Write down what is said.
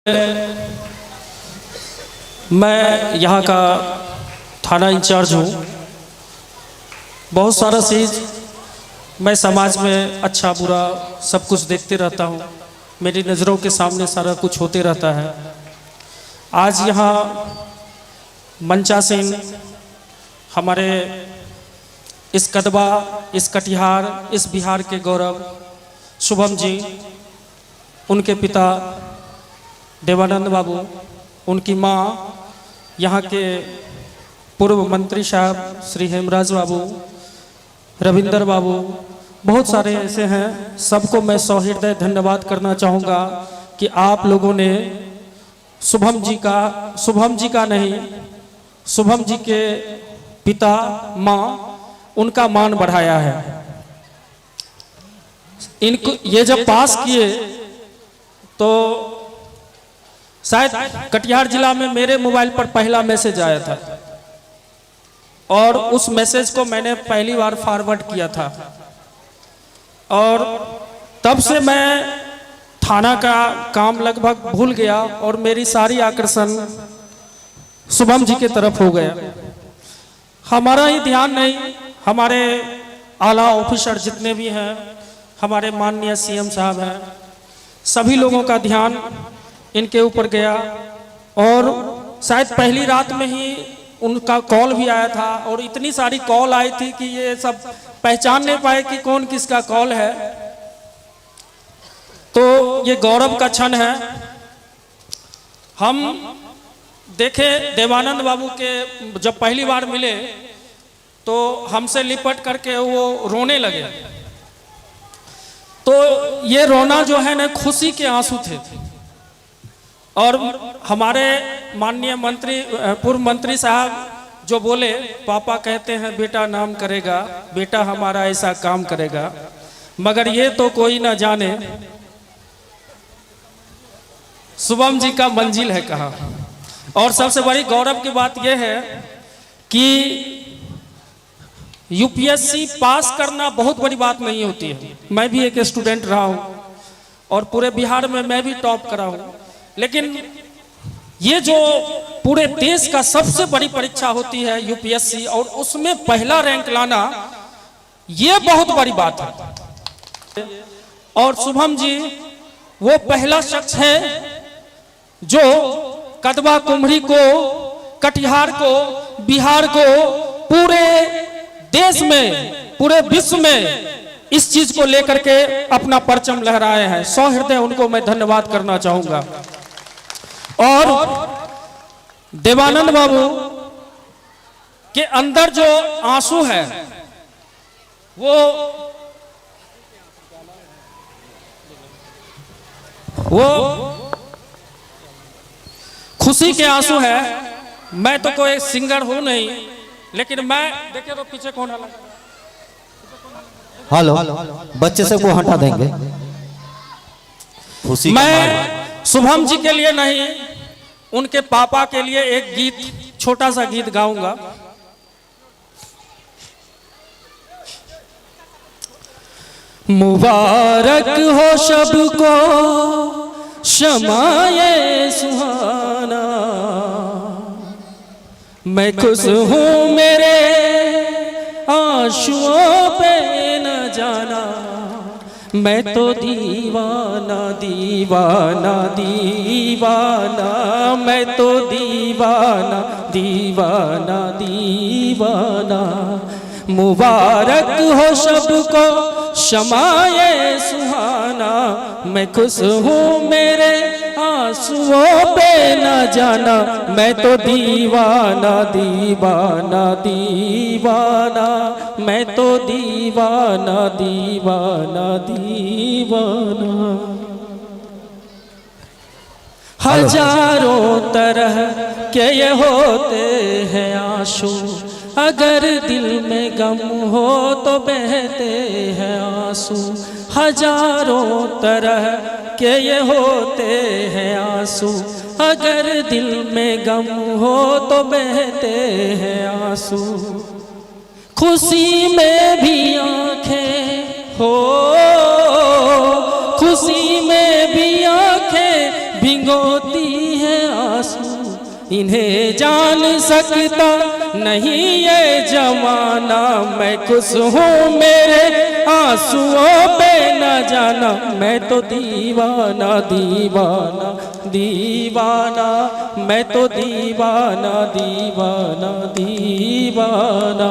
मैं यहाँ का थाना इंचार्ज हूँ। बहुत सारा चीज़ मैं समाज में अच्छा बुरा सब कुछ देखते रहता हूँ। मेरी नज़रों के सामने सारा कुछ होते रहता है। आज यहाँ मंचासीन हमारे इस कदवा, इस कटिहार, इस बिहार के गौरव शुभम जी, उनके पिता देवानंद बाबू, उनकी माँ, यहाँ के पूर्व मंत्री साहब श्री हेमराज बाबू, रविंदर बाबू, बहुत सारे ऐसे हैं। सबको मैं सौहृदय धन्यवाद करना चाहूँगा कि आप लोगों ने शुभम जी के पिता माँ, उनका मान बढ़ाया है। इनको ये जब पास किए तो शायद कटिहार जिला में मेरे मोबाइल पर पहला मैसेज आया था और उस मैसेज को मैंने पहली बार फॉरवर्ड किया था और तब से मैं थाना का काम लगभग भूल गया और मेरी सारी आकर्षण शुभम जी की तरफ हो गया। हमारा ही ध्यान नहीं, हमारे आला ऑफिसर जितने भी हैं, हमारे माननीय सीएम साहब हैं, सभी लोगों का ध्यान इनके ऊपर गया और शायद पहली रात में ही उनका कॉल भी आया था और इतनी सारी कॉल आई थी कि ये सब पहचान नहीं पाए कि कौन किसका कॉल है। तो ये गौरव का क्षण है। हम देखे देवानंद बाबू के जब पहली बार मिले तो हमसे लिपट करके वो रोने लगे। तो ये रोना जो है ना, खुशी के आंसू थे। और हमारे माननीय मंत्री, पूर्व मंत्री साहब जो बोले, पापा कहते हैं बेटा नाम करेगा, बेटा हमारा ऐसा काम करेगा, मगर ये तो कोई ना जाने शुभम जी का मंजिल है कहाँ। और सबसे बड़ी गौरव की बात यह है कि यूपीएससी पास करना बहुत बड़ी बात नहीं होती है। मैं भी एक स्टूडेंट रहा हूँ और पूरे बिहार में मैं भी टॉप करा हूँ, लेकिन ये जो पूरे देश का सबसे बड़ी परीक्षा होती है यूपीएससी, और उसमें पहला रैंक लाना, ये बहुत बड़ी बात है। और शुभम जी वो पहला शख्स है जो कदवा कुम्हरी को, कटिहार को, बिहार को, पूरे देश में, पूरे विश्व में इस चीज को लेकर के अपना परचम लहराए हैं। सौहृदय उनको मैं धन्यवाद करना चाहूंगा। और देवानंद बाबू के अंदर जो आंसू है वो खुशी के आंसू है। मैं तो कोई सिंगर हूं नहीं, लेकिन मैं देखिए तो पीछे कौन है। हेलो, बच्चे से को हटा देंगे। खुशी मैं शुभम जी के लिए नहीं, उनके पापा के लिए एक गीत, छोटा सा गीत गाऊंगा। मुबारक हो सबको शमाए सुहाना, मैं खुश हूँ मेरे आंसुओं पे न जाना, मैं तो दीवाना दीवाना दीवाना, मैं तो दीवाना दीवाना दीवाना। मुबारक हो सबको शमाए सुहाना, मैं खुश हूँ मेरे आंसुओं पे न जाना, मैं तो दीवाना दीवाना दीवाना, मैं तो दीवाना दीवाना दीवाना। हजारों तरह के ये होते हैं आंसू, अगर दिल में गम हो तो बहते हैं आंसू। हजारों तरह के ये होते हैं आंसू, अगर दिल में गम हो तो बहते हैं आंसू। खुशी में भी आंखें हो, खुशी में भी आंखें भिगो भिगोती है आंसू, इन्हें जान सकता नहीं ये जमाना। मैं खुश हूँ मेरे आंसुओं पे न जाना, मैं तो दीवाना दीवाना दीवाना, मैं तो दीवाना दीवाना दीवाना।